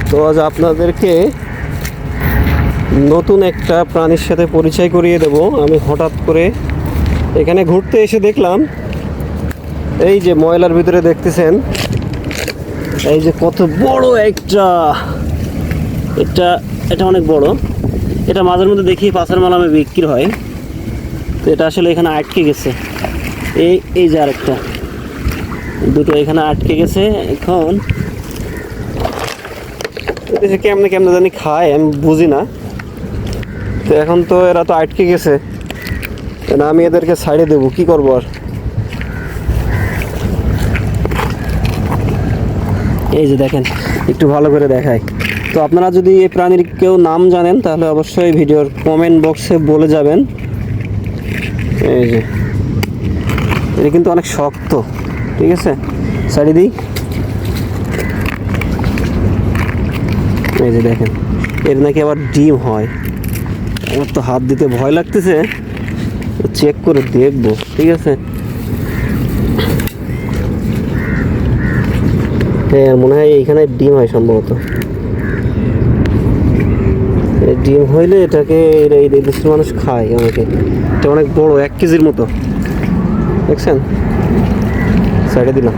তো আজ আপনাদেরকে নতুন একটা প্রাণীর সাথে পরিচয় করিয়ে দেব। আমি হঠাৎ করে এখানে ঘুরতে এসে দেখলাম, এই যে ময়লার ভিতরে দেখতেছেন, এই যে কত বড় একটা, এটা অনেক বড়। এটা মাঝের মধ্যে দেখি পাশের মালামে বিক্রি হয়। তো এটা আসলে এখানে আটকে গেছে। এই যে আরেকটা, দুটো এখানে আটকে গেছে। এখন কেমনে কেমনে জানি খায়, আমি বুঝি না। তো এখন তো এরা তো আটকে গেছে, না আমি এদেরকে ছাড়ে দেবো, কি করবো আর। এই যে দেখেন, একটু ভালো করে দেখায়। তো আপনারা যদি এই প্রাণীর কেউ নাম জানেন তাহলে অবশ্যই ভিডিওর কমেন্ট বক্সে বলে যাবেন। এই যে এটা কিন্তু অনেক শক্ত, ঠিক আছে, ছাড়ি দিই। এই যে দেখেন, এর নাকি আবার ডিম হয়। আমার তো হাত দিতে ভয় লাগতেছে, চেক করে দেখবো, ঠিক আছে। হ্যাঁ, মনে হয় এইখানে ডিম হয় সম্ভবত। ডিম হইলে এটাকে এই দেশের মানুষ খায় অনেকে। এটা অনেক বড়, 1 কেজির মতো, দেখছেন। সাইডে দিলাম।